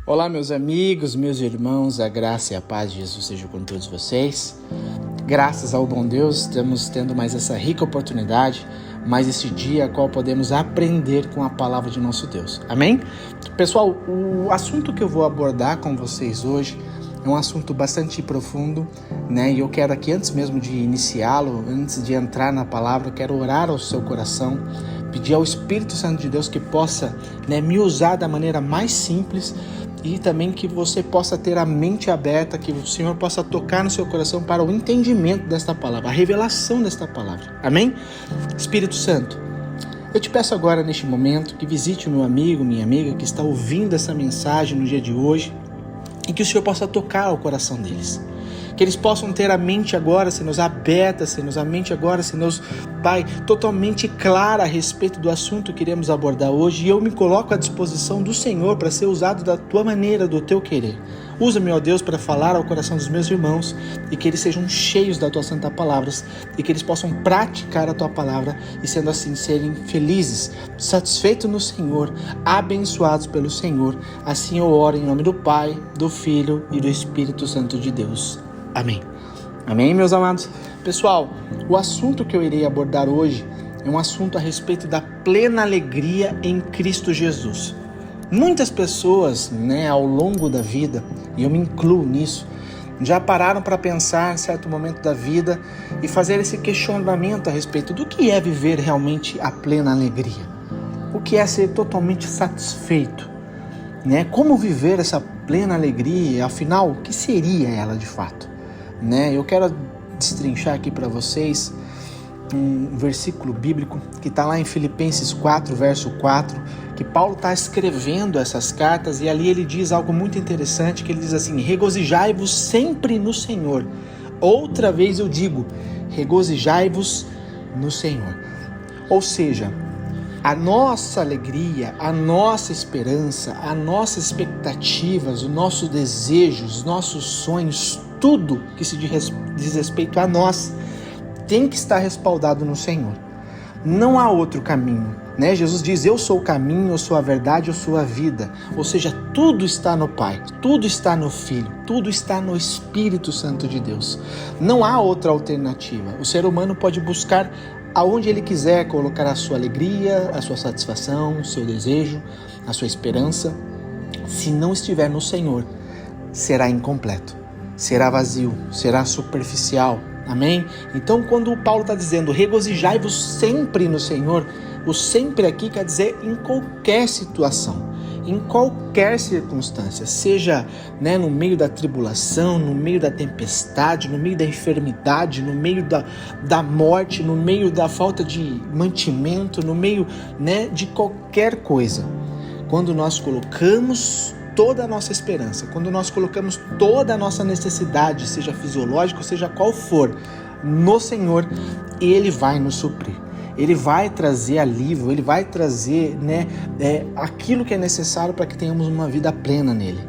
Olá, meus amigos, meus irmãos, a graça e a paz de Jesus seja com todos vocês. Graças ao bom Deus, estamos tendo mais essa rica oportunidade, mais esse dia a qual podemos aprender com a palavra de nosso Deus. Amém? Pessoal, o assunto que eu vou abordar com vocês hoje é um assunto bastante profundo, né? E eu quero aqui, antes mesmo de iniciá-lo, antes de entrar na palavra, eu quero orar ao seu coração, pedir ao Espírito Santo de Deus que possa, me usar da maneira mais simples e também que você possa ter a mente aberta, que o Senhor possa tocar no seu coração para o entendimento desta palavra, a revelação desta palavra. Amém? Espírito Santo, eu te peço agora, neste momento, que visite o meu amigo, minha amiga, que está ouvindo essa mensagem no dia de hoje, e que o Senhor possa tocar o coração deles. Que eles possam ter a mente agora, Senhor, aberta, Senhor, a mente agora, Senhor, Pai, totalmente clara a respeito do assunto que iremos abordar hoje. E eu me coloco à disposição do Senhor para ser usado da Tua maneira, do Teu querer. Usa-me, ó Deus, para falar ao coração dos meus irmãos e que eles sejam cheios da Tua Santa Palavra e que eles possam praticar a Tua Palavra e, sendo assim, serem felizes, satisfeitos no Senhor, abençoados pelo Senhor. Assim eu oro em nome do Pai, do Filho e do Espírito Santo de Deus. Amém. Amém, meus amados? Pessoal, o assunto que eu irei abordar hoje é um assunto a respeito da plena alegria em Cristo Jesus. Muitas pessoas, ao longo da vida, e eu me incluo nisso, já pararam para pensar em certo momento da vida e fazer esse questionamento a respeito do que é viver realmente a plena alegria. O que é ser totalmente satisfeito, Como viver essa plena alegria, afinal, o que seria ela de fato? Eu quero destrinchar aqui para vocês um versículo bíblico que está lá em Filipenses 4, verso 4, que Paulo está escrevendo essas cartas e ali ele diz algo muito interessante, que ele diz assim: regozijai-vos sempre no Senhor. Outra vez eu digo, regozijai-vos no Senhor. Ou seja, a nossa alegria, a nossa esperança, as nossas expectativas, os nossos desejos, os nossos sonhos, tudo que se diz respeito a nós tem que estar respaldado no Senhor. Não há outro caminho, Jesus diz: eu sou o caminho, eu sou a verdade, eu sou a vida. Ou seja, tudo está no Pai, tudo está no Filho, tudo está no Espírito Santo de Deus. Não há outra alternativa. O ser humano pode buscar aonde ele quiser colocar a sua alegria, a sua satisfação, o seu desejo, a sua esperança. Se não estiver no Senhor, será incompleto, será vazio, será superficial. Amém? Então, quando o Paulo está dizendo regozijai-vos sempre no Senhor, o sempre aqui quer dizer em qualquer situação, em qualquer circunstância, seja no meio da tribulação, no meio da tempestade, no meio da enfermidade, no meio da morte, no meio da falta de mantimento, no meio de qualquer coisa. Quando nós colocamos toda a nossa esperança, quando nós colocamos toda a nossa necessidade, seja fisiológica, seja qual for, no Senhor, Ele vai nos suprir. Ele vai trazer alívio, Ele vai trazer aquilo que é necessário para que tenhamos uma vida plena nele.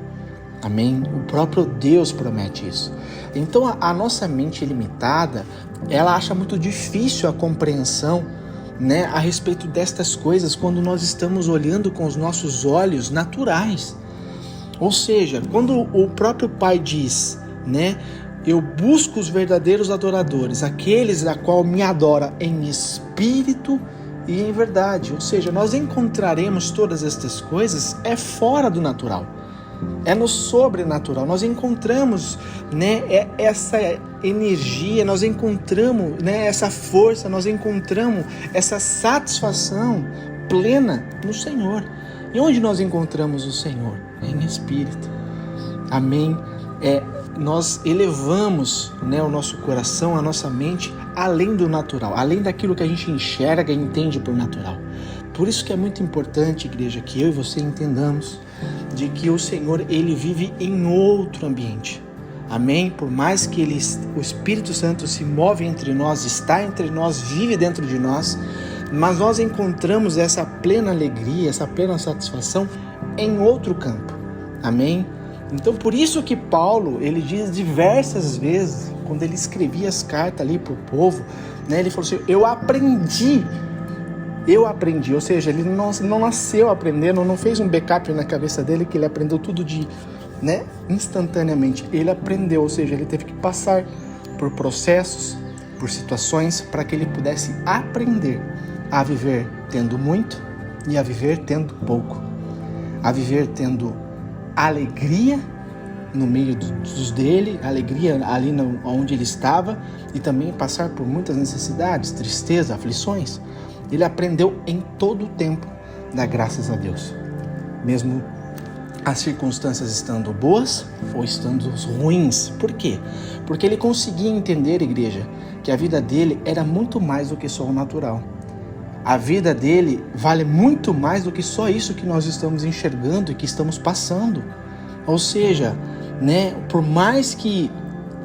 Amém? O próprio Deus promete isso. Então a nossa mente limitada, ela acha muito difícil a compreensão a respeito destas coisas quando nós estamos olhando com os nossos olhos naturais. Ou seja, quando o próprio Pai diz, eu busco os verdadeiros adoradores, aqueles a qual me adora em espírito e em verdade. Ou seja, nós encontraremos todas estas coisas fora do natural, no sobrenatural. Nós encontramos essa energia, nós encontramos essa força, nós encontramos essa satisfação plena no Senhor. E onde nós encontramos o Senhor? Em espírito. Amém? Nós elevamos o nosso coração, a nossa mente, além do natural, além daquilo que a gente enxerga e entende por natural. Por isso que é muito importante, igreja, que eu e você entendamos de que o Senhor, Ele vive em outro ambiente. Amém? Por mais que o Espírito Santo se move entre nós, está entre nós, vive dentro de nós, mas nós encontramos essa plena alegria, essa plena satisfação em outro campo. Amém? Então, por isso que Paulo, ele diz diversas vezes, quando ele escrevia as cartas ali para o povo, ele falou assim: eu aprendi eu aprendi. Ou seja, ele não nasceu aprendendo, não fez um backup na cabeça dele que ele aprendeu tudo instantaneamente. Ele aprendeu, ou seja, ele teve que passar por processos, por situações, para que ele pudesse aprender a viver tendo muito e a viver tendo pouco. A viver tendo alegria no meio dos dele, alegria ali onde ele estava, e também passar por muitas necessidades, tristeza, aflições. Ele aprendeu em todo o tempo dar graças a Deus, mesmo as circunstâncias estando boas ou estando ruins. Por quê? Porque ele conseguia entender, igreja, que a vida dele era muito mais do que só o natural. A vida dele vale muito mais do que só isso que nós estamos enxergando e que estamos passando. Ou seja, por mais que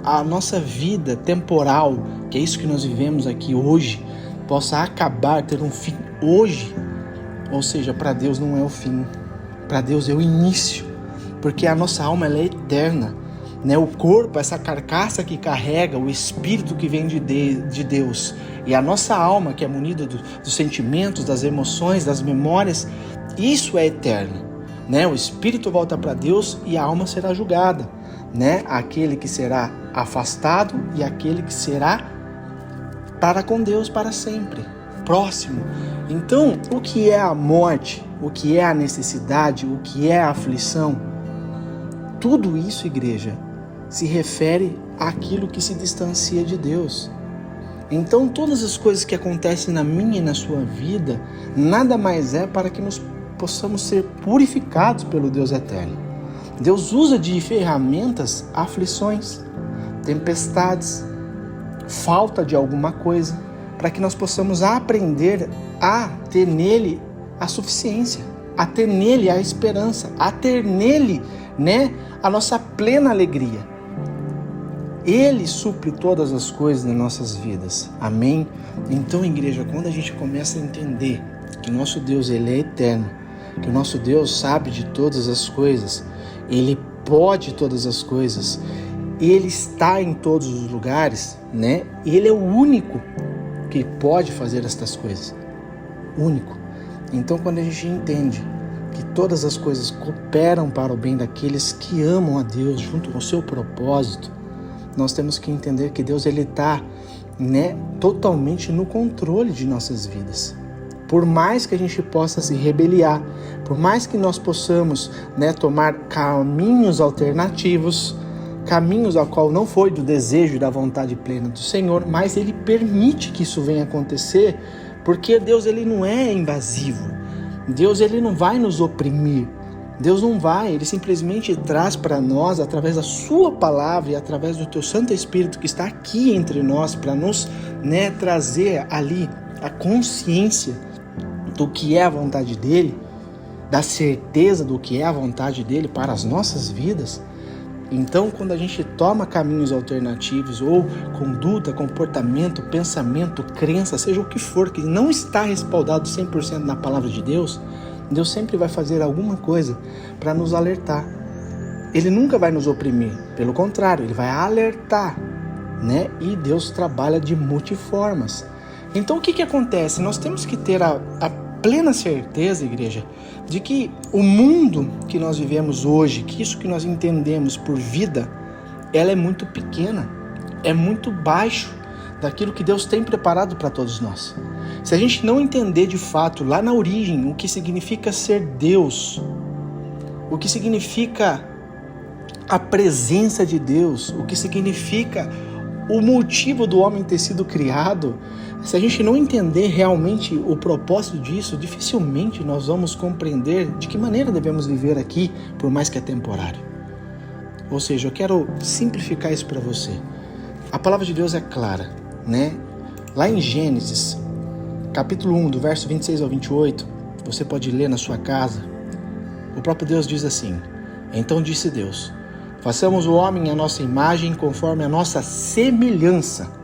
a nossa vida temporal, que é isso que nós vivemos aqui hoje, possa acabar, ter um fim hoje, ou seja, para Deus não é o fim, para Deus é o início, porque a nossa alma ela é eterna, o corpo, essa carcaça que carrega, o espírito que vem de Deus, e a nossa alma que é munida dos sentimentos, das emoções, das memórias, isso é eterno. O espírito volta para Deus e a alma será julgada, aquele que será afastado e aquele que será para com Deus para sempre, próximo. Então, o que é a morte, o que é a necessidade, o que é a aflição, tudo isso, igreja, se refere àquilo que se distancia de Deus. Então, todas as coisas que acontecem na minha e na sua vida, nada mais é para que nós possamos ser purificados pelo Deus eterno. Deus usa de ferramentas aflições, tempestades, falta de alguma coisa, para que nós possamos aprender a ter nele a suficiência, a ter nele a esperança, a ter nele, a nossa plena alegria. Ele supre todas as coisas nas nossas vidas. Amém? Então, igreja, quando a gente começa a entender que nosso Deus ele é eterno, que o nosso Deus sabe de todas as coisas, Ele pode todas as coisas, Ele está em todos os lugares, Ele é o único que pode fazer estas coisas, único. Então, quando a gente entende que todas as coisas cooperam para o bem daqueles que amam a Deus, junto com o seu propósito, nós temos que entender que Deus ele está, totalmente no controle de nossas vidas. Por mais que a gente possa se rebeliar, por mais que nós possamos, tomar caminhos alternativos, caminhos ao qual não foi do desejo e da vontade plena do Senhor, mas Ele permite que isso venha acontecer, porque Deus ele não é invasivo. Deus ele não vai nos oprimir. Deus não vai, Ele simplesmente traz para nós, através da sua palavra e através do teu Santo Espírito que está aqui entre nós, para nos trazer ali a consciência do que é a vontade dEle, da certeza do que é a vontade dEle para as nossas vidas. Então, quando a gente toma caminhos alternativos, ou conduta, comportamento, pensamento, crença, seja o que for, que não está respaldado 100% na palavra de Deus, Deus sempre vai fazer alguma coisa para nos alertar. Ele nunca vai nos oprimir, pelo contrário, Ele vai alertar, E Deus trabalha de multiformas. Então, o que acontece? Nós temos que ter a plena certeza, igreja, de que o mundo que nós vivemos hoje, que isso que nós entendemos por vida, ela é muito pequena, é muito baixo daquilo que Deus tem preparado para todos nós. Se a gente não entender de fato, lá na origem, o que significa ser Deus, o que significa a presença de Deus, o que significa o motivo do homem ter sido criado, se a gente não entender realmente o propósito disso, dificilmente nós vamos compreender de que maneira devemos viver aqui, por mais que é temporário. Ou seja, eu quero simplificar isso para você. A palavra de Deus é clara, Lá em Gênesis, capítulo 1, do verso 26 ao 28, você pode ler na sua casa, o próprio Deus diz assim: Então disse Deus, façamos o homem à nossa imagem, conforme a nossa semelhança.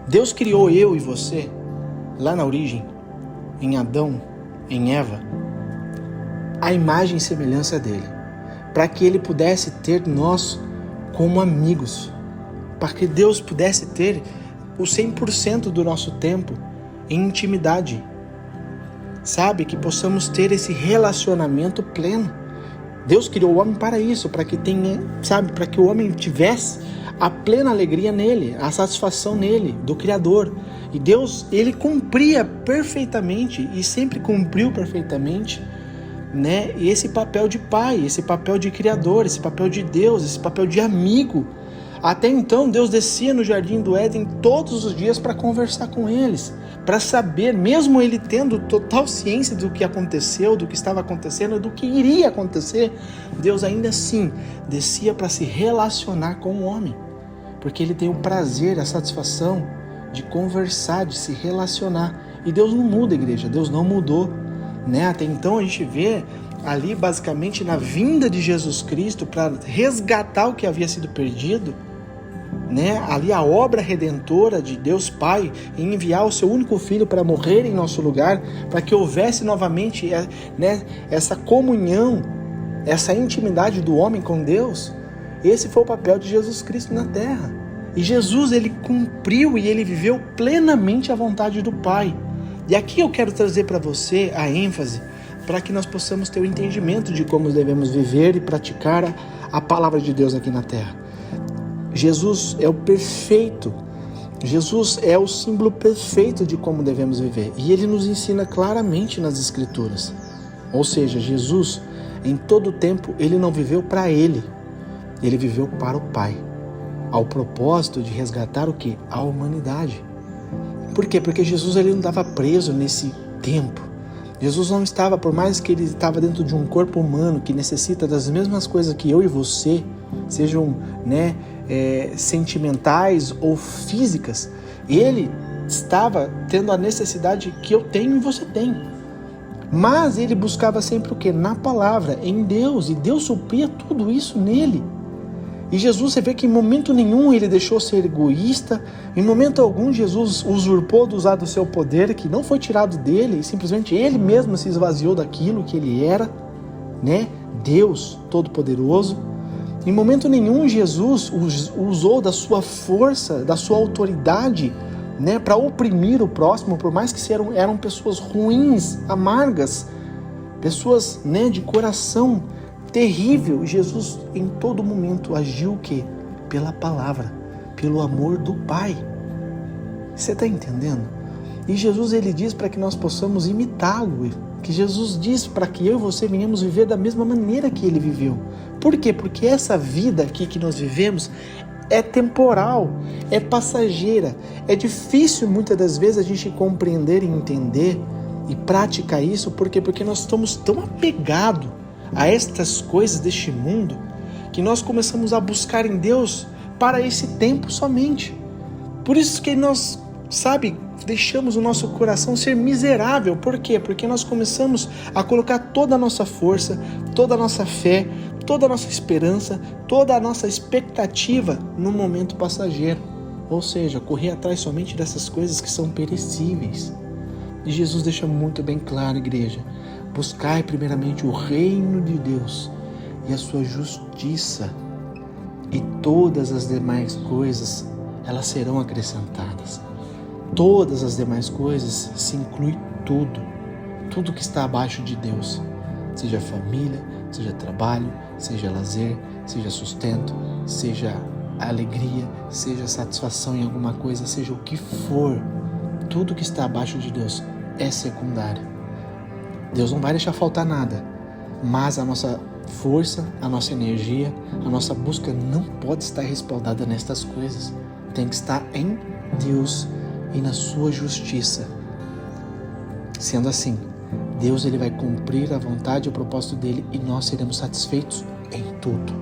Deus criou eu e você, lá na origem, em Adão, em Eva, a imagem e semelhança dele, para que ele pudesse ter nós como amigos, para que Deus pudesse ter o 100% do nosso tempo em intimidade. sabe? Que possamos ter esse relacionamento pleno. Deus criou o homem para isso, para que tenha, sabe? Para que o homem tivesse a plena alegria nele, a satisfação nele, do Criador. E Deus, ele cumpria perfeitamente e sempre cumpriu perfeitamente, né? Esse papel de pai, esse papel de criador, esse papel de Deus, esse papel de amigo. Até então, Deus descia no jardim do Éden todos os dias para conversar com eles, para saber, mesmo ele tendo total ciência do que aconteceu, do que estava acontecendo, do que iria acontecer, Deus ainda assim descia para se relacionar com o homem, porque ele tem o prazer, a satisfação de conversar, de se relacionar. E Deus não muda, igreja, Deus não mudou, né? Até então a gente vê ali basicamente na vinda de Jesus Cristo para resgatar o que havia sido perdido, né? Ali a obra redentora de Deus Pai em enviar o seu único filho para morrer em nosso lugar, para que houvesse novamente, né, essa comunhão, essa intimidade do homem com Deus. Esse foi o papel de Jesus Cristo na terra. E Jesus, ele cumpriu e ele viveu plenamente a vontade do Pai. E aqui eu quero trazer para você a ênfase, para que nós possamos ter o entendimento de como devemos viver e praticar a palavra de Deus aqui na terra. Jesus é o perfeito, Jesus é o símbolo perfeito de como devemos viver. E ele nos ensina claramente nas Escrituras. Ou seja, Jesus, em todo o tempo, ele não viveu para ele viveu para o Pai, ao propósito de resgatar o quê? A humanidade. Por quê? Porque Jesus, ele não estava preso nesse tempo. Jesus não estava, por mais que ele estava dentro de um corpo humano que necessita das mesmas coisas que eu e você, sejam, né, sentimentais ou físicas, ele estava tendo a necessidade que eu tenho e você tem. Mas ele buscava sempre o quê? Na palavra, em Deus, e Deus supria tudo isso nele. E Jesus, você vê que em momento nenhum ele deixou ser egoísta, em momento algum Jesus usurpou de usar do seu poder, que não foi tirado dele, e simplesmente ele mesmo se esvaziou daquilo que ele era, né? Deus Todo-Poderoso. Em momento nenhum Jesus usou da sua força, da sua autoridade, né, para oprimir o próximo, por mais que eram pessoas ruins, amargas, pessoas, né, de coração terrível. Jesus em todo momento agiu o quê? Pela palavra, pelo amor do Pai. Você está entendendo? E Jesus, ele diz para que nós possamos imitá-lo, que Jesus diz para que eu e você venhamos viver da mesma maneira que ele viveu. Por quê? Porque essa vida aqui que nós vivemos é temporal, é passageira. É difícil muitas das vezes a gente compreender e entender e praticar isso. Por quê? Porque nós estamos tão apegados a estas coisas deste mundo que nós começamos a buscar em Deus para esse tempo somente. Por isso que nós, deixamos o nosso coração ser miserável. Por quê? Porque nós começamos a colocar toda a nossa força, toda a nossa fé, toda a nossa esperança, toda a nossa expectativa no momento passageiro. Ou seja, correr atrás somente dessas coisas que são perecíveis. E Jesus deixa muito bem claro, igreja: buscai primeiramente o reino de Deus e a sua justiça, e todas as demais coisas, elas serão acrescentadas. Todas as demais coisas se inclui tudo que está abaixo de Deus, seja família, seja trabalho, seja lazer, seja sustento, seja alegria, seja satisfação em alguma coisa, seja o que for, tudo que está abaixo de Deus é secundário. Deus não vai deixar faltar nada, mas a nossa força, a nossa energia, a nossa busca não pode estar respaldada nestas coisas. Tem que estar em Deus e na sua justiça. Sendo assim, Deus, ele vai cumprir a vontade e o propósito dele, e nós seremos satisfeitos em tudo.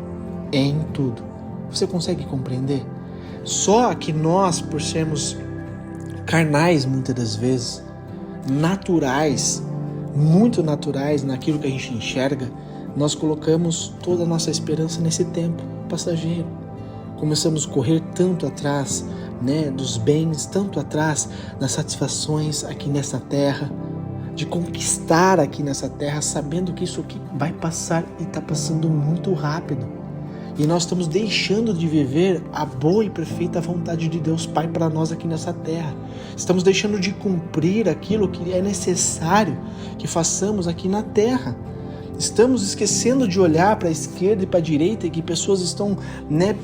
Em tudo. Você consegue compreender? Só que nós, por sermos carnais muitas das vezes, naturais, muito naturais naquilo que a gente enxerga, nós colocamos toda a nossa esperança nesse tempo passageiro. Começamos a correr tanto atrás, né, dos bens, tanto atrás das satisfações aqui nessa terra, de conquistar aqui nessa terra, sabendo que isso aqui vai passar e está passando muito rápido. E nós estamos deixando de viver a boa e perfeita vontade de Deus Pai para nós aqui nessa terra. Estamos deixando de cumprir aquilo que é necessário que façamos aqui na terra. Estamos esquecendo de olhar para a esquerda e para a direita e que pessoas estão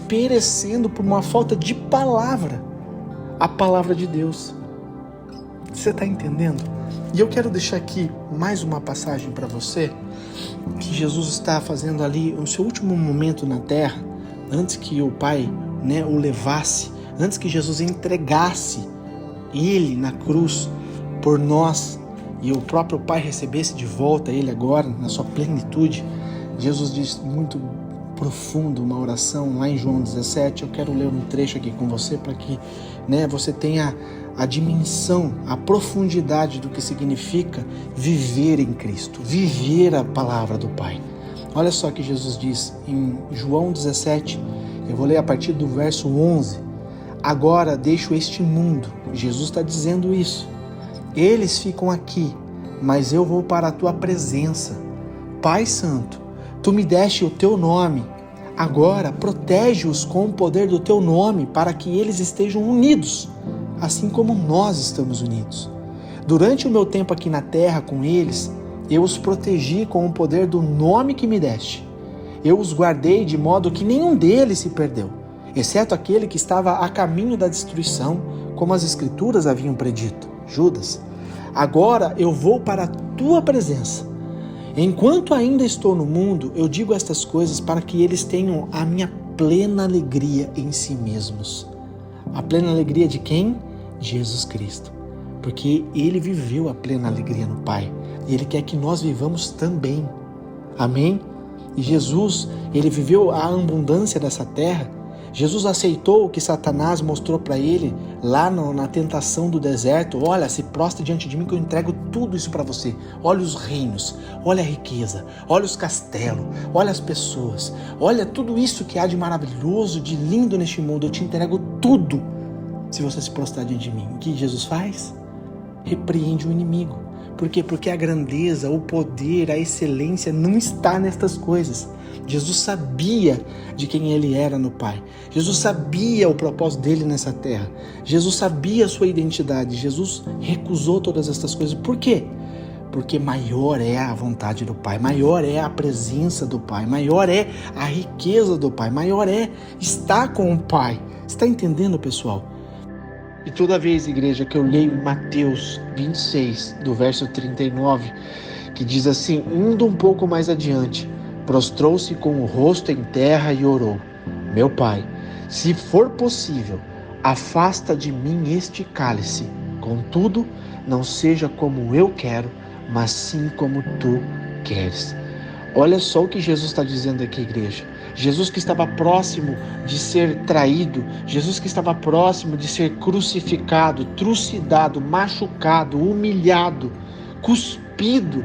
perecendo por uma falta de palavra. A palavra de Deus. Você está entendendo? E eu quero deixar aqui mais uma passagem para você, que Jesus está fazendo ali o seu último momento na terra, antes que o Pai o levasse, antes que Jesus entregasse ele na cruz por nós, e o próprio Pai recebesse de volta ele agora, na sua plenitude. Jesus diz muito profundo, uma oração lá em João 17, eu quero ler um trecho aqui com você para que você tenha a dimensão, a profundidade do que significa viver em Cristo, viver a palavra do Pai. Olha só que Jesus diz em João 17, eu vou ler a partir do verso 11. Agora deixo este mundo, Jesus está dizendo isso. Eles ficam aqui, mas eu vou para a tua presença. Pai Santo, tu me deste o teu nome. Agora protege-os com o poder do teu nome para que eles estejam unidos, assim como nós estamos unidos. Durante o meu tempo aqui na terra com eles, eu os protegi com o poder do nome que me deste. Eu os guardei de modo que nenhum deles se perdeu, exceto aquele que estava a caminho da destruição, como as Escrituras haviam predito, Judas. Agora eu vou para a tua presença. Enquanto ainda estou no mundo, eu digo estas coisas para que eles tenham a minha plena alegria em si mesmos. A plena alegria de quem? De Jesus Cristo. Porque Ele viveu a plena alegria no Pai. E Ele quer que nós vivamos também. Amém? E Jesus, Ele viveu a abundância dessa terra. Jesus aceitou o que Satanás mostrou para Ele lá na tentação do deserto. Olha, se prostra diante de mim que eu entrego tudo isso para você. Olha os reinos, olha a riqueza, olha os castelos, olha as pessoas. Olha tudo isso que há de maravilhoso, de lindo neste mundo. Eu te entrego tudo se você se prostrar diante de mim. O que Jesus faz? Repreende o inimigo. Por quê? Porque a grandeza, o poder, a excelência não está nestas coisas. Jesus sabia de quem Ele era no Pai. Jesus sabia o propósito dele nessa terra. Jesus sabia a sua identidade. Jesus recusou todas estas coisas. Por quê? Porque maior é a vontade do Pai, maior é a presença do Pai, maior é a riqueza do Pai, maior é estar com o Pai. Está entendendo, pessoal? E toda vez, igreja, que eu leio Mateus 26, do verso 39, que diz assim, indo um pouco mais adiante, prostrou-se com o rosto em terra e orou. Meu Pai, se for possível, afasta de mim este cálice. Contudo, não seja como eu quero, mas sim como tu queres. Olha só o que Jesus está dizendo aqui, igreja. Jesus que estava próximo de ser traído, Jesus que estava próximo de ser crucificado, trucidado, machucado, humilhado, cuspido.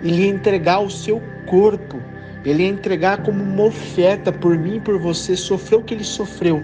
Ele ia entregar o seu corpo, ele ia entregar como uma oferta por mim e por você, sofreu o que ele sofreu.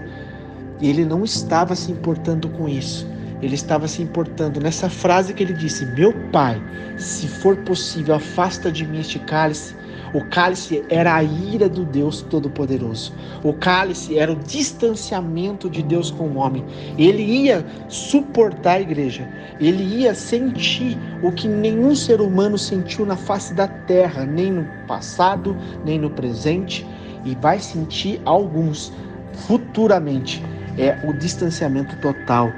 E ele não estava se importando com isso. Ele estava se importando nessa frase que ele disse, meu Pai, se for possível, afasta de mim este cálice. O cálice era a ira do Deus Todo-Poderoso. O cálice era o distanciamento de Deus com o homem. Ele ia suportar a igreja. Ele ia sentir o que nenhum ser humano sentiu na face da terra, nem no passado, nem no presente, e vai sentir alguns futuramente. É o distanciamento total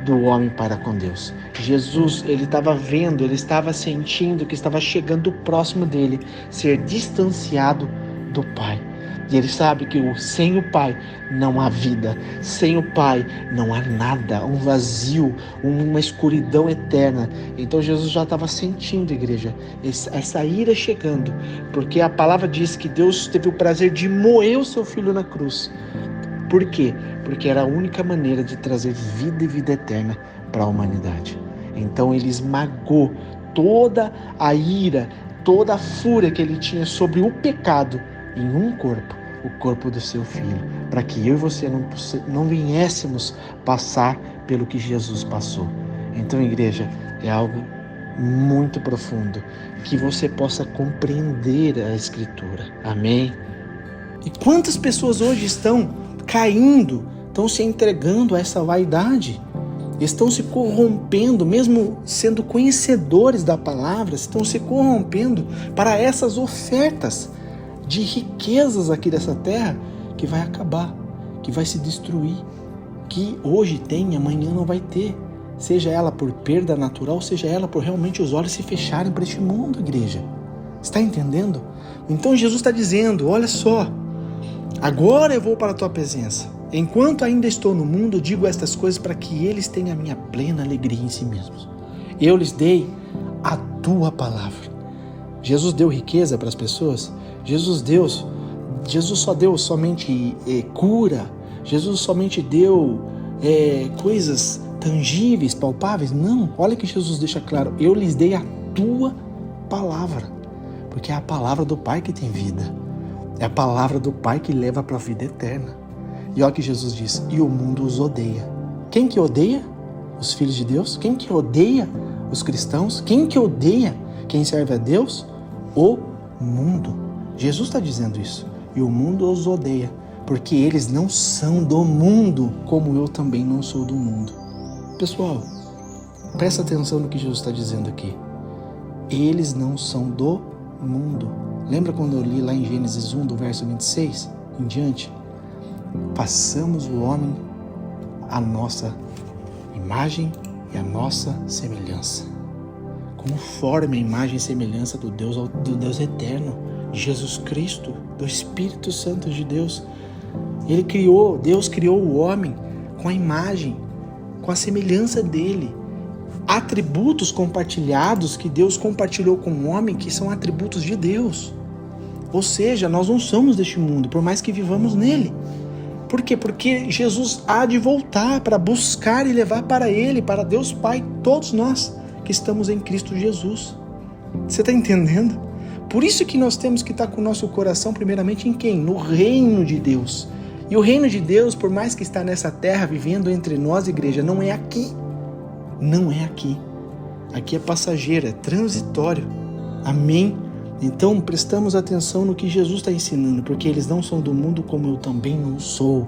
do homem para com Deus. Jesus, ele estava vendo, ele estava sentindo que estava chegando próximo dele, ser distanciado do Pai. E ele sabe que sem o Pai não há vida, sem o Pai não há nada, um vazio, uma escuridão eterna. Então Jesus já estava sentindo, igreja, essa ira chegando, porque a palavra diz que Deus teve o prazer de moer o seu filho na cruz. Por quê? Porque era a única maneira de trazer vida e vida eterna para a humanidade. Então ele esmagou toda a ira, toda a fúria que ele tinha sobre o pecado em um corpo, o corpo do seu filho, para que eu e você não viéssemos passar pelo que Jesus passou. Então, igreja, é algo muito profundo, que você possa compreender a Escritura. Amém? E quantas pessoas hoje estão caindo, estão se entregando a essa vaidade, estão se corrompendo, mesmo sendo conhecedores da palavra, estão se corrompendo para essas ofertas de riquezas aqui dessa terra que vai acabar, que vai se destruir, que hoje tem, amanhã não vai ter, seja ela por perda natural, seja ela por realmente os olhos se fecharem para este mundo, igreja. Está entendendo? Então Jesus está dizendo, olha só, agora eu vou para a tua presença. Enquanto ainda estou no mundo, digo estas coisas para que eles tenham a minha plena alegria em si mesmos. Eu lhes dei a tua palavra. Jesus deu riqueza para as pessoas? Jesus só deu somente cura? Jesus somente deu coisas tangíveis, palpáveis? Não, olha que Jesus deixa claro, eu lhes dei a tua palavra, porque é a palavra do Pai que tem vida, é a palavra do Pai que leva para a vida eterna. E olha que Jesus diz, e o mundo os odeia. Quem que odeia? Os filhos de Deus? Quem que odeia os cristãos? Quem que odeia quem serve a Deus? O mundo. Jesus está dizendo isso, e o mundo os odeia, porque eles não são do mundo, como eu também não sou do mundo. Pessoal, presta atenção no que Jesus está dizendo aqui. Eles não são do mundo. Lembra quando eu li lá em Gênesis 1, do verso 26 em diante? Passamos o homem à nossa imagem e à nossa semelhança. Conforme a imagem e semelhança do Deus eterno, de Jesus Cristo, do Espírito Santo de Deus. Deus criou o homem com a imagem, com a semelhança dele. Atributos compartilhados que Deus compartilhou com o homem, que são atributos de Deus. Ou seja, nós não somos deste mundo, por mais que vivamos nele. Por quê? Porque Jesus há de voltar para buscar e levar para Ele, para Deus Pai, todos nós que estamos em Cristo Jesus. Você está entendendo? Por isso que nós temos que estar com o nosso coração primeiramente em quem? No reino de Deus. E o reino de Deus, por mais que está nessa terra, vivendo entre nós, igreja, não é aqui. Não é aqui. Aqui é passageiro, é transitório. Amém? Então, prestamos atenção no que Jesus está ensinando, porque eles não são do mundo como eu também não sou.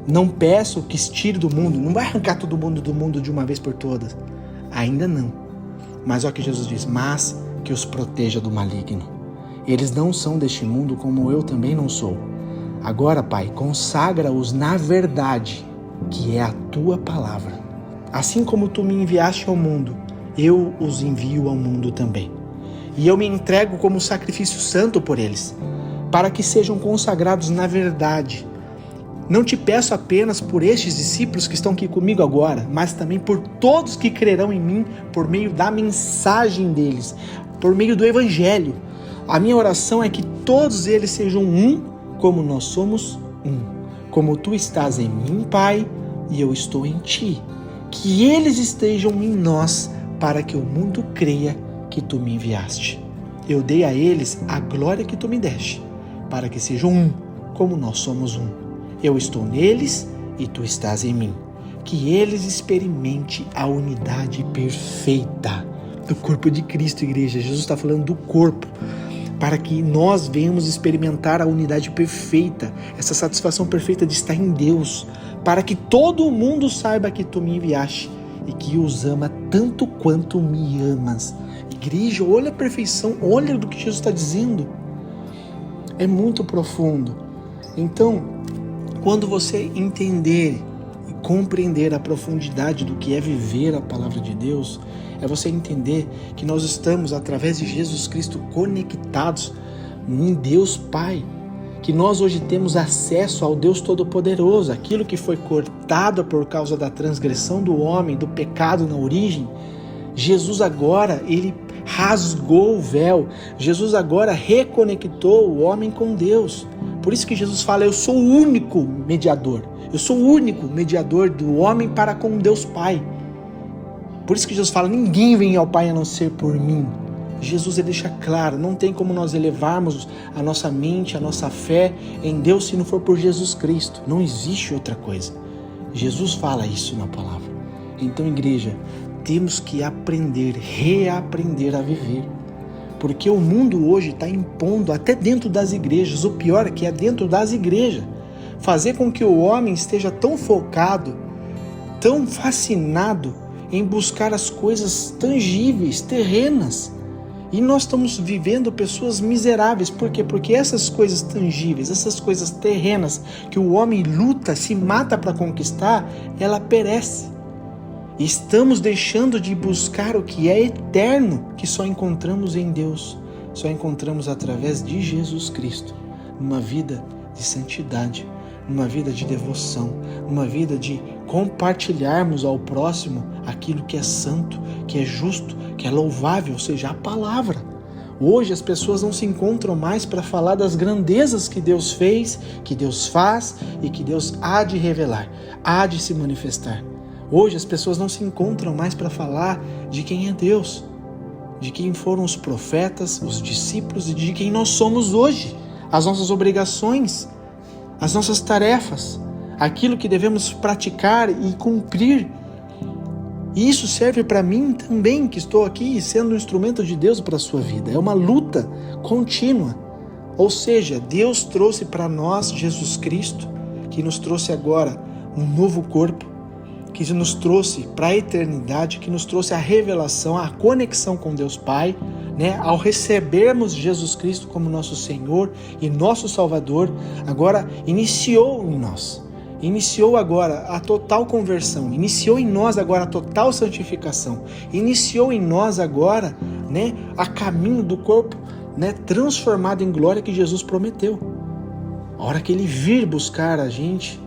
Não peço que se tire do mundo, não vai arrancar todo mundo do mundo de uma vez por todas. Ainda não. Mas olha o que Jesus diz, mas que os proteja do maligno. Eles não são deste mundo como eu também não sou. Agora, Pai, consagra-os na verdade, que é a tua palavra. Assim como tu me enviaste ao mundo, eu os envio ao mundo também. E eu me entrego como sacrifício santo por eles, para que sejam consagrados na verdade. Não te peço apenas por estes discípulos que estão aqui comigo agora, mas também por todos que crerão em mim por meio da mensagem deles, por meio do Evangelho. A minha oração é que todos eles sejam um, como nós somos um. Como tu estás em mim, Pai, e eu estou em ti. Que eles estejam em nós, para que o mundo creia que tu me enviaste. Eu dei a eles a glória que tu me deste, para que sejam um, como nós somos um. Eu estou neles e tu estás em mim. Que eles experimentem a unidade perfeita do corpo de Cristo, igreja. Jesus está falando do corpo, para que nós venhamos experimentar a unidade perfeita, essa satisfação perfeita de estar em Deus, para que todo mundo saiba que tu me enviaste e que os ama tanto quanto me amas. Igreja, olha a perfeição, olha do que Jesus está dizendo. É muito profundo. Então, quando você entender e compreender a profundidade do que é viver a palavra de Deus, é você entender que nós estamos, através de Jesus Cristo, conectados em Deus Pai. Que nós hoje temos acesso ao Deus Todo-Poderoso, aquilo que foi cortado por causa da transgressão do homem, do pecado na origem. Jesus agora, ele rasgou o véu. Jesus agora reconectou o homem com Deus. Por isso que Jesus fala, eu sou o único mediador. Eu sou o único mediador do homem para com Deus Pai. Por isso que Jesus fala, ninguém vem ao Pai a não ser por mim. Jesus ele deixa claro, não tem como nós elevarmos a nossa mente, a nossa fé em Deus se não for por Jesus Cristo. Não existe outra coisa. Jesus fala isso na palavra. Então, igreja, temos que aprender, reaprender a viver. Porque o mundo hoje está impondo até dentro das igrejas, o pior é que é dentro das igrejas, fazer com que o homem esteja tão focado, tão fascinado em buscar as coisas tangíveis, terrenas. E nós estamos vivendo pessoas miseráveis. Por quê? Porque essas coisas tangíveis, essas coisas terrenas que o homem luta, se mata para conquistar, ela perece. Estamos deixando de buscar o que é eterno, que só encontramos em Deus, só encontramos através de Jesus Cristo, numa vida de santidade, numa vida de devoção, numa vida de compartilharmos ao próximo aquilo que é santo, que é justo, que é louvável, ou seja, a palavra. Hoje as pessoas não se encontram mais para falar das grandezas que Deus fez, que Deus faz e que Deus há de revelar, há de se manifestar. Hoje as pessoas não se encontram mais para falar de quem é Deus, de quem foram os profetas, os discípulos e de quem nós somos hoje, as nossas obrigações, as nossas tarefas, aquilo que devemos praticar e cumprir. E isso serve para mim também, que estou aqui sendo um instrumento de Deus para a sua vida. É uma luta contínua. Ou seja, Deus trouxe para nós Jesus Cristo, que nos trouxe agora um novo corpo, que nos trouxe para a eternidade, que nos trouxe a revelação, a conexão com Deus Pai, né? Ao recebermos Jesus Cristo como nosso Senhor e nosso Salvador, agora iniciou em nós, iniciou agora a total conversão, iniciou em nós agora a total santificação, iniciou em nós agora, né, a caminho do corpo, né, transformado em glória que Jesus prometeu. A hora que Ele vir buscar a gente,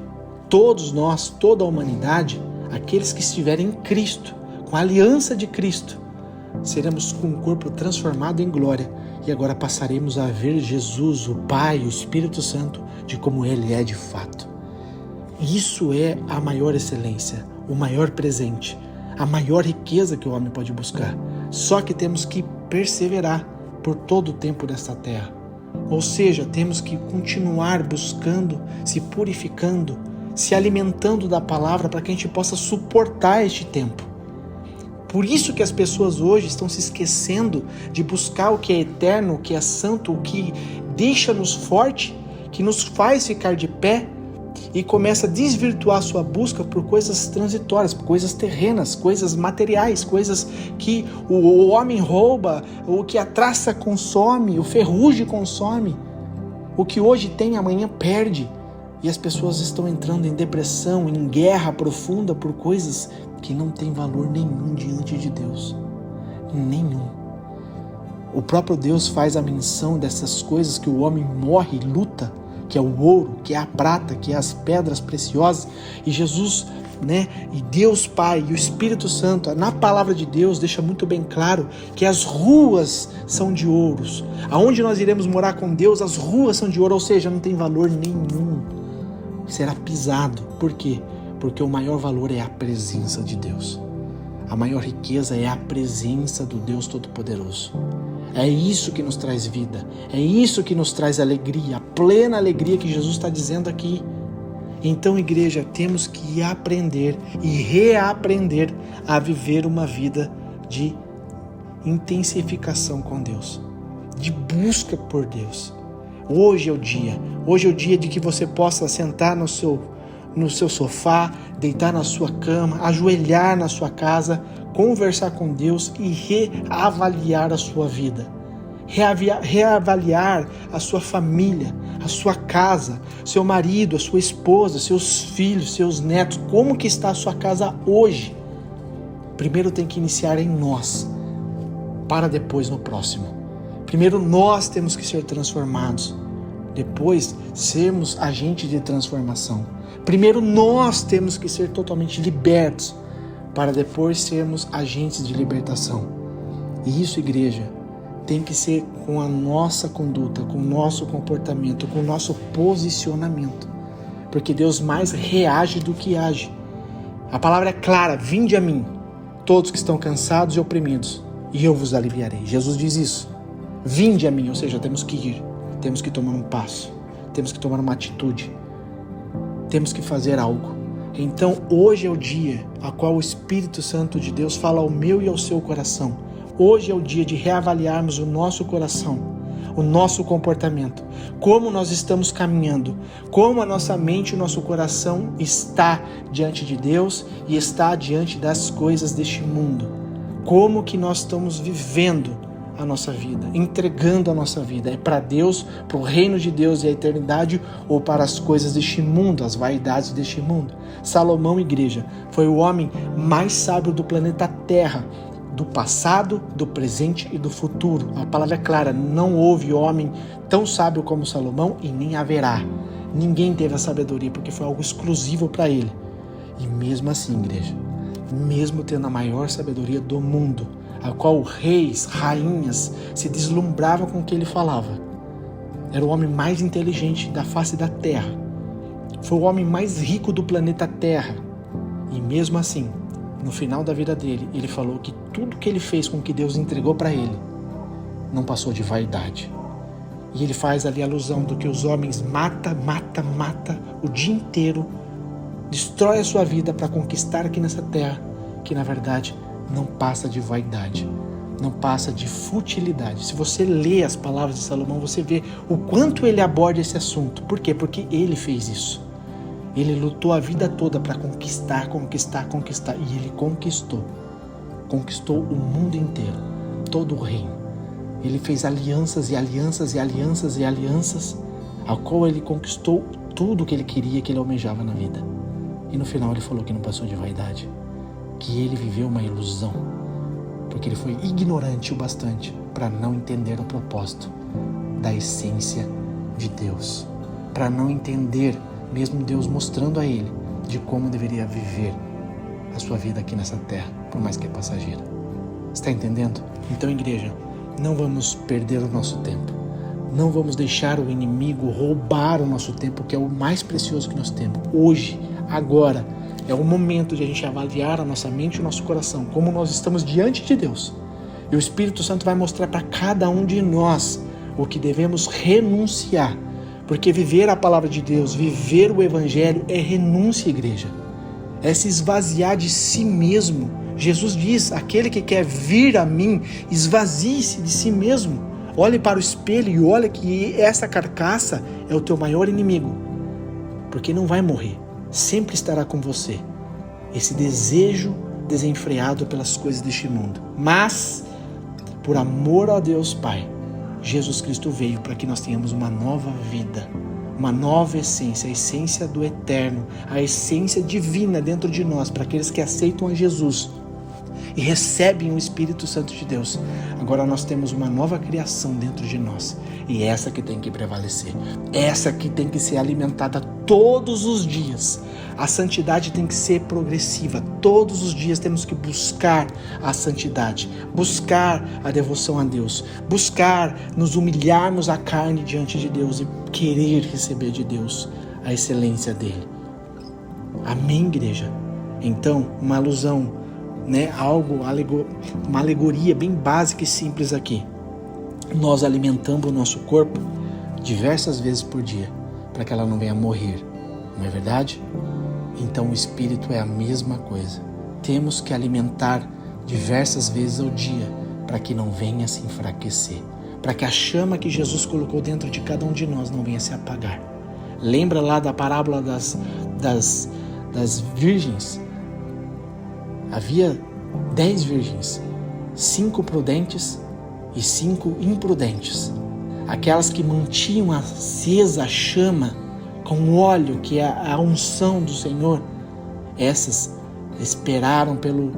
todos nós, toda a humanidade, aqueles que estiverem em Cristo, com a aliança de Cristo, seremos com o corpo transformado em glória e agora passaremos a ver Jesus, o Pai, o Espírito Santo, de como Ele é de fato. Isso é a maior excelência, o maior presente, a maior riqueza que o homem pode buscar. Só que temos que perseverar por todo o tempo desta terra. Ou seja, temos que continuar buscando, se purificando, se alimentando da palavra para que a gente possa suportar este tempo. Por isso que as pessoas hoje estão se esquecendo de buscar o que é eterno, o que é santo, o que deixa-nos forte, que nos faz ficar de pé, e começa a desvirtuar a sua busca por coisas transitórias, por coisas terrenas, coisas materiais, coisas que o homem rouba, o que a traça consome, o ferrugem consome. O que hoje tem, amanhã perde. E as pessoas estão entrando em depressão, em guerra profunda por coisas que não têm valor nenhum diante de Deus. Nenhum. O próprio Deus faz a menção dessas coisas que o homem morre e luta, que é o ouro, que é a prata, que é as pedras preciosas. E Jesus, né, e Deus Pai e o Espírito Santo, na palavra de Deus, deixa muito bem claro que as ruas são de ouros. Aonde nós iremos morar com Deus, as ruas são de ouro, ou seja, não tem valor nenhum. Será pisado. Por quê? Porque o maior valor é a presença de Deus. A maior riqueza é a presença do Deus Todo-Poderoso. É isso que nos traz vida. É isso que nos traz alegria, a plena alegria que Jesus está dizendo aqui. Então, igreja, temos que aprender e reaprender a viver uma vida de intensificação com Deus, de busca por Deus. Hoje é o dia de que você possa sentar no seu sofá, deitar na sua cama, ajoelhar na sua casa, conversar com Deus e reavaliar a sua vida, reavaliar a sua família, a sua casa, seu marido, a sua esposa, seus filhos, seus netos, como que está a sua casa hoje. Primeiro tem que iniciar em nós, para depois no próximo. Primeiro nós temos que ser transformados, depois sermos agentes de transformação. Primeiro nós temos que ser totalmente libertos, para depois sermos agentes de libertação. E isso, igreja, tem que ser com a nossa conduta, com o nosso comportamento, com o nosso posicionamento. Porque Deus mais reage do que age. A palavra é clara: vinde a mim, todos que estão cansados e oprimidos, e eu vos aliviarei. Jesus diz isso. Vinde a mim, ou seja, temos que ir, temos que tomar um passo, temos que tomar uma atitude, temos que fazer algo. Então hoje é o dia a qual o Espírito Santo de Deus fala ao meu e ao seu coração. Hoje é o dia de reavaliarmos o nosso coração, o nosso comportamento, como nós estamos caminhando, como a nossa mente e o nosso coração está diante de Deus e está diante das coisas deste mundo. Como que nós estamos vivendo a nossa vida, entregando a nossa vida. É para Deus, para o reino de Deus e a eternidade, ou para as coisas deste mundo, as vaidades deste mundo? Salomão, igreja, foi o homem mais sábio do planeta Terra, do passado, do presente e do futuro. A palavra é clara, não houve homem tão sábio como Salomão e nem haverá. Ninguém teve a sabedoria porque foi algo exclusivo para ele. E mesmo assim, igreja, mesmo tendo a maior sabedoria do mundo, a qual reis, rainhas se deslumbravam com o que ele falava, era o homem mais inteligente da face da terra, foi o homem mais rico do planeta Terra, e mesmo assim, no final da vida dele, ele falou que tudo que ele fez com que Deus entregou para ele não passou de vaidade. E ele faz ali alusão do que os homens mata o dia inteiro, destrói a sua vida para conquistar aqui nessa terra, que na verdade não passa de vaidade, não passa de futilidade. Se você lê as palavras de Salomão, você vê o quanto ele aborda esse assunto. Por quê? Porque ele fez isso. Ele lutou a vida toda para conquistar, e ele conquistou. Conquistou o mundo inteiro, todo o reino. Ele fez alianças, ao qual ele conquistou tudo o que ele queria, que ele almejava na vida. E no final ele falou que não passou de vaidade, que ele viveu uma ilusão, porque ele foi ignorante o bastante para não entender o propósito da essência de Deus, para não entender, mesmo Deus mostrando a ele, de como deveria viver a sua vida aqui nessa terra, por mais que é passageira. Está entendendo? Então, igreja, não vamos perder o nosso tempo. Não vamos deixar o inimigo roubar o nosso tempo, que é o mais precioso que nós temos. Hoje, agora, é o momento de a gente avaliar a nossa mente e o nosso coração, como nós estamos diante de Deus. E o Espírito Santo vai mostrar para cada um de nós o que devemos renunciar. Porque viver a palavra de Deus, viver o Evangelho é renúncia, igreja. É se esvaziar de si mesmo. Jesus diz, aquele que quer vir a mim, esvazie-se de si mesmo. Olhe para o espelho e olha que essa carcaça é o teu maior inimigo. Porque não vai morrer, sempre estará com você. Esse desejo desenfreado pelas coisas deste mundo. Mas, por amor a Deus Pai, Jesus Cristo veio para que nós tenhamos uma nova vida, uma nova essência, a essência do eterno, a essência divina dentro de nós, para aqueles que aceitam a Jesus e recebem o Espírito Santo de Deus. Agora nós temos uma nova criação dentro de nós, e essa que tem que prevalecer, essa que tem que ser alimentada todos os dias. A santidade tem que ser progressiva, todos os dias temos que buscar a santidade, buscar a devoção a Deus, buscar nos humilharmos a carne diante de Deus e querer receber de Deus a excelência dele. Amém, igreja? Então, uma alusão, uma alegoria bem básica e simples aqui. Nós alimentamos o nosso corpo diversas vezes por dia, para que ela não venha morrer, não é verdade? Então o Espírito é a mesma coisa. Temos que alimentar diversas vezes ao dia, para que não venha se enfraquecer, para que a chama que Jesus colocou dentro de cada um de nós não venha se apagar. Lembra lá da parábola das virgens? Havia 10 virgens, 5 prudentes e 5 imprudentes. Aquelas que mantinham acesa a chama com óleo, que é a unção do Senhor, essas esperaram pelo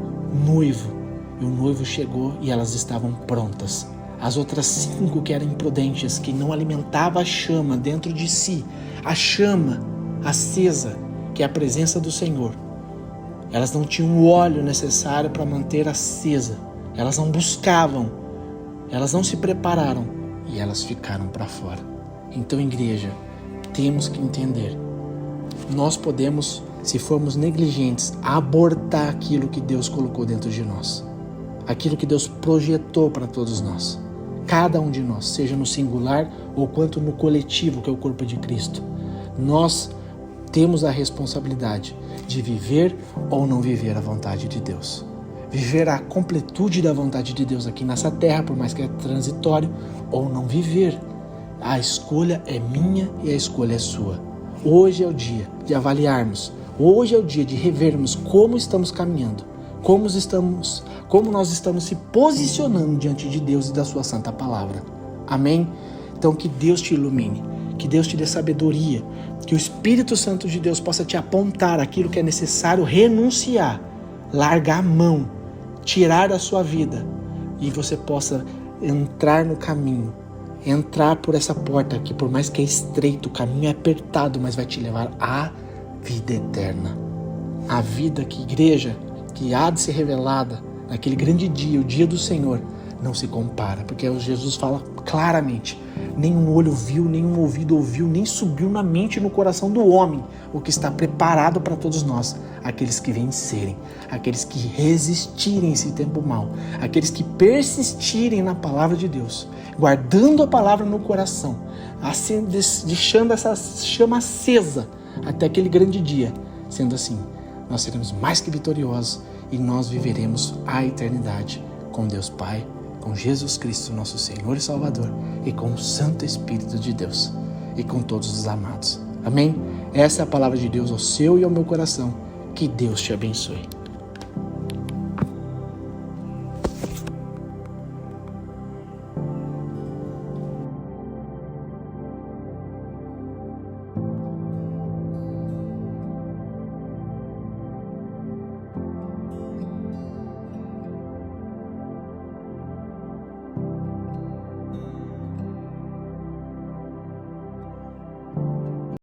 noivo, e o noivo chegou e elas estavam prontas. As outras 5 que eram imprudentes, que não alimentavam a chama dentro de si, a chama acesa, que é a presença do Senhor, elas não tinham o óleo necessário para manter acesa, elas não buscavam, elas não se prepararam e elas ficaram para fora. Então, igreja, temos que entender, nós podemos, se formos negligentes, abortar aquilo que Deus colocou dentro de nós, aquilo que Deus projetou para todos nós, cada um de nós, seja no singular ou quanto no coletivo, que é o corpo de Cristo. Nós temos a responsabilidade de viver ou não viver a vontade de Deus, viver a completude da vontade de Deus aqui nessa terra, por mais que é transitório, ou não viver. A escolha é minha e a escolha é sua. Hoje é o dia de avaliarmos, hoje é o dia de revermos como estamos caminhando, como nós estamos se posicionando diante de Deus e da sua santa palavra. Amém? Então que Deus te ilumine, que Deus te dê sabedoria, que o Espírito Santo de Deus possa te apontar aquilo que é necessário renunciar, largar a mão, tirar da sua vida, e você possa entrar no caminho, entrar por essa porta que, por mais que é estreito, o caminho é apertado, mas vai te levar à vida eterna. A vida que, igreja, que há de ser revelada naquele grande dia, o dia do Senhor, não se compara, porque Jesus fala claramente: nenhum olho viu, nenhum ouvido ouviu, nem subiu na mente e no coração do homem o que está preparado para todos nós, aqueles que vencerem, aqueles que resistirem esse tempo mau, aqueles que persistirem na palavra de Deus, guardando a palavra no coração, deixando essa chama acesa até aquele grande dia. Sendo assim, nós seremos mais que vitoriosos e nós viveremos a eternidade com Deus Pai, com Jesus Cristo, nosso Senhor e Salvador, e com o Santo Espírito de Deus, e com todos os amados. Amém? Essa é a palavra de Deus ao seu e ao meu coração. Que Deus te abençoe.